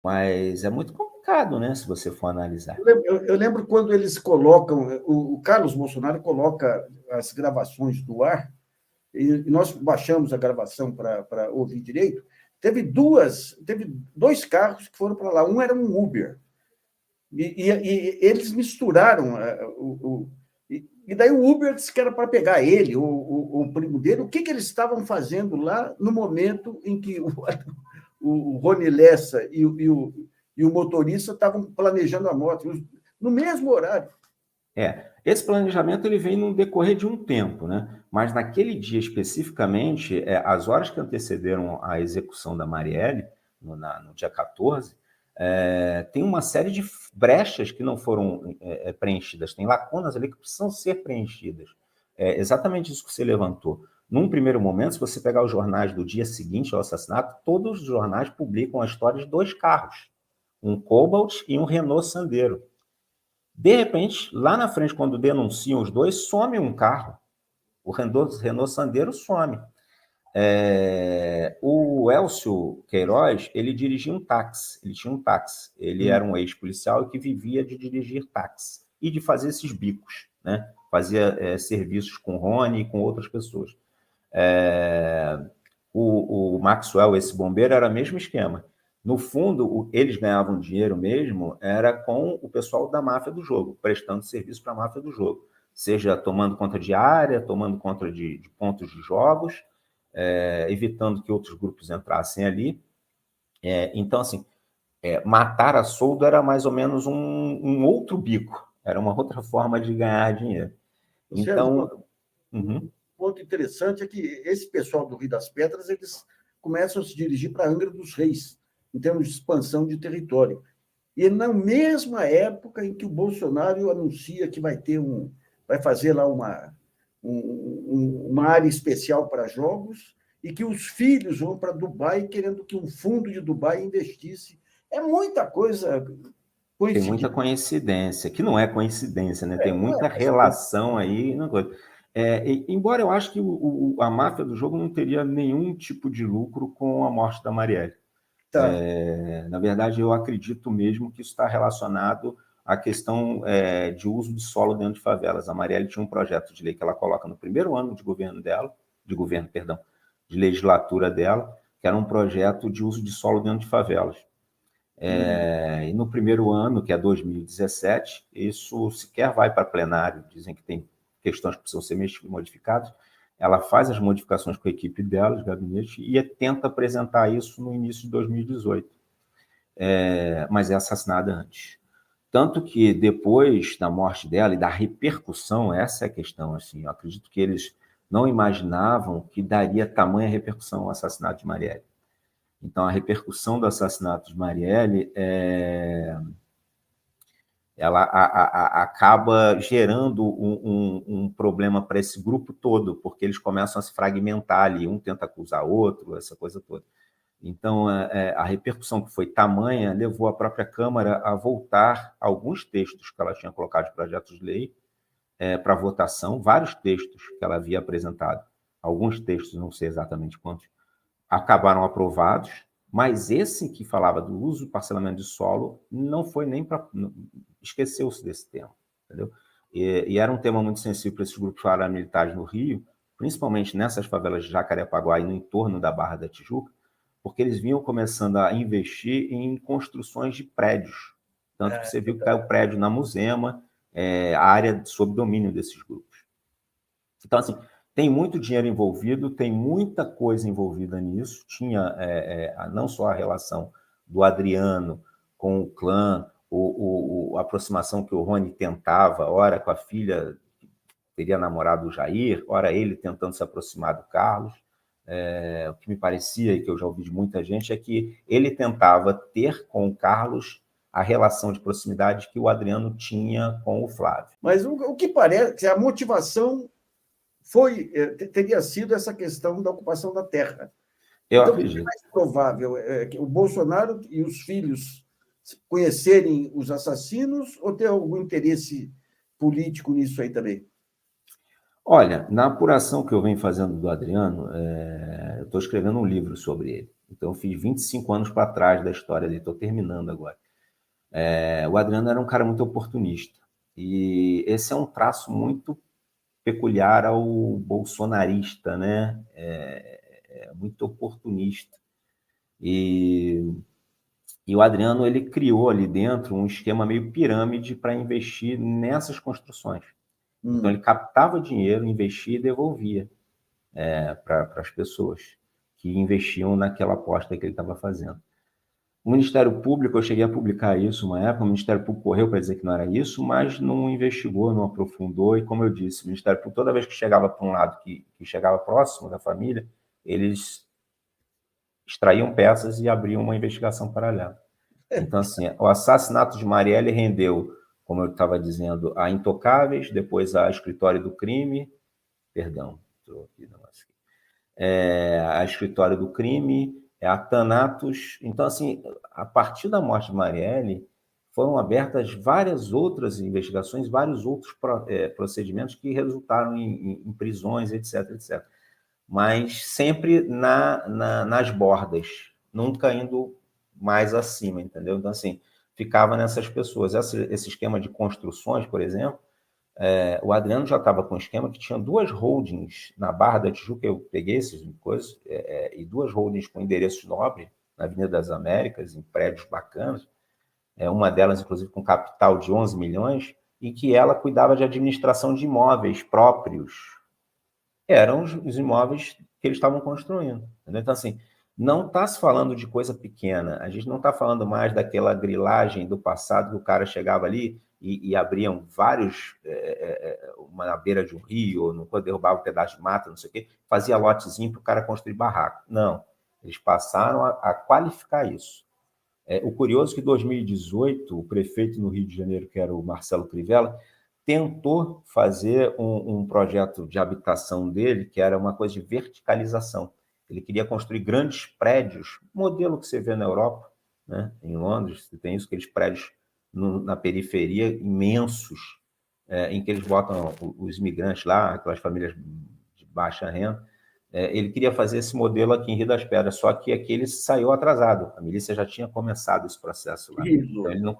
Mas é muito complicado, né, se você for analisar. Eu lembro quando eles colocam, o Carlos Bolsonaro coloca as gravações do ar, e nós baixamos a gravação para ouvir direito. Teve dois carros que foram para lá. Um era um Uber. E eles misturaram. E daí o Uber disse que era para pegar ele, o primo dele. O que eles estavam fazendo lá no momento em que o Rony Lessa e o motorista estavam planejando a moto, no mesmo horário. Esse planejamento ele vem no decorrer de um tempo, né? Mas naquele dia especificamente, as horas que antecederam a execução da Marielle, no dia 14, tem uma série de brechas que não foram preenchidas, tem lacunas ali que precisam ser preenchidas. É exatamente isso que você levantou. Num primeiro momento, se você pegar os jornais do dia seguinte ao assassinato, todos os jornais publicam a história de dois carros, um Cobalt e um Renault Sandero. De repente, lá na frente, quando denunciam os dois, some um carro. O Renault Sandero some. O Elcio Queiroz, ele dirigia um táxi, ele tinha um táxi. Ele era um ex-policial que vivia de dirigir táxi e de fazer esses bicos, né? Fazia serviços com o Rony e com outras pessoas. O Maxwell, esse bombeiro, era o mesmo esquema. No fundo, eles ganhavam dinheiro mesmo era com o pessoal da máfia do jogo, prestando serviço para a máfia do jogo, seja tomando conta de área, tomando conta de pontos de jogos, evitando que outros grupos entrassem ali. Então, assim, matar a soldo era mais ou menos um outro bico, era uma outra forma de ganhar dinheiro. Então, um ponto interessante é que esse pessoal do Rio das Pedras, eles começam a se dirigir para Angra dos Reis, em termos de expansão de território. E na mesma época em que o Bolsonaro anuncia que vai fazer lá uma área especial para jogos e que os filhos vão para Dubai querendo que um fundo de Dubai investisse. É muita coisa tem muita coincidindo. coincidência, que não é coincidência, né? Tem muita relação aí. Embora eu acho que a máfia do jogo não teria nenhum tipo de lucro com a morte da Marielle. Tá. Na verdade, eu acredito mesmo que isso está relacionado à questão de uso de solo dentro de favelas. A Marielle tinha um projeto de lei que ela coloca no primeiro ano de governo dela, de legislatura dela, que era um projeto de uso de solo dentro de favelas. E no primeiro ano, que é 2017, isso sequer vai para plenário, dizem que tem questões que precisam ser modificadas. Ela faz as modificações com a equipe dela, de gabinete, e tenta apresentar isso no início de 2018. Mas é assassinada antes. Tanto que depois da morte dela e da repercussão, essa é a questão. Assim, eu acredito que eles não imaginavam que daria tamanha repercussão o assassinato de Marielle. Então, a repercussão do assassinato de Marielle ela acaba gerando um problema para esse grupo todo, porque eles começam a se fragmentar ali, um tenta acusar outro, essa coisa toda. Então, a repercussão que foi tamanha levou a própria Câmara a voltar alguns textos que ela tinha colocado de projetos de lei para votação, vários textos que ela havia apresentado, alguns textos, não sei exatamente quantos, acabaram aprovados, mas esse que falava do uso do parcelamento de solo não foi nem para... esqueceu-se desse tema, entendeu? E era um tema muito sensível para esses grupos paramilitares no Rio, principalmente nessas favelas de Jacarepaguá e no entorno da Barra da Tijuca, porque eles vinham começando a investir em construções de prédios. Tanto que você viu que caiu prédio na Muzema, a área sob domínio desses grupos. Então, assim, tem muito dinheiro envolvido, tem muita coisa envolvida nisso. Tinha não só a relação do Adriano com o clã, a aproximação que o Rony tentava, ora com a filha que teria namorado o Jair, ora ele tentando se aproximar do Carlos. O que me parecia, e que eu já ouvi de muita gente, é que ele tentava ter com o Carlos a relação de proximidade que o Adriano tinha com o Flávio. Mas o que parece que a motivação teria sido essa questão da ocupação da terra. Eu Então, o que é acredito. mais provável? Que o Bolsonaro e os filhos conhecerem os assassinos ou ter algum interesse político nisso aí também? Olha, na apuração que eu venho fazendo do Adriano, eu estou escrevendo um livro sobre ele. Então, eu fiz 25 anos para trás da história dele, estou terminando agora. O Adriano era um cara muito oportunista. E esse é um traço muito peculiar ao bolsonarista, né? Muito oportunista. E o Adriano, ele criou ali dentro um esquema meio pirâmide para investir nessas construções. Então, ele captava dinheiro, investia e devolvia para as pessoas que investiam naquela aposta que ele estava fazendo. O Ministério Público, eu cheguei a publicar isso uma época, o Ministério Público correu para dizer que não era isso, mas não investigou, não aprofundou, e como eu disse, o Ministério Público, toda vez que chegava para um lado que chegava próximo da família, eles extraíam peças e abriam uma investigação paralela. Então, assim, o assassinato de Marielle rendeu, como eu estava dizendo, a Intocáveis, depois a Escritório do Crime, perdão, estou aqui, não, a Escritório do Crime, a Thanatos. Então, assim, a partir da morte de Marielle, foram abertas várias outras investigações, vários outros procedimentos que resultaram em prisões, etc, etc. Mas sempre nas bordas, nunca indo mais acima, entendeu? Então, assim, ficava nessas pessoas. Esse esquema de construções, por exemplo, o Adriano já estava com um esquema que tinha duas holdings na Barra da Tijuca, eu peguei essas coisas, e duas holdings com endereços nobres, na Avenida das Américas, em prédios bacanas, uma delas, inclusive, com capital de 11 milhões, e que ela cuidava de administração de imóveis próprios. Eram os imóveis que eles estavam construindo. Entendeu? Então, assim, não está se falando de coisa pequena, a gente não está falando mais daquela grilagem do passado que o cara chegava ali e abriam vários, uma na beira de um rio, no quando derrubava um pedaço de mata, não sei o quê, fazia lotezinho para o cara construir barraco. Não, eles passaram a qualificar isso. O curioso é que em 2018, o prefeito no Rio de Janeiro, que era o Marcelo Crivella, tentou fazer um projeto de habitação dele, que era uma coisa de verticalização. Ele queria construir grandes prédios, modelo que você vê na Europa, né? Em Londres, você tem isso, aqueles prédios na periferia imensos, em que eles botam os imigrantes lá, aquelas famílias de baixa renda. Ele queria fazer esse modelo aqui em Rio das Pedras, só que aqui ele saiu atrasado. A milícia já tinha começado esse processo lá. Então, ele não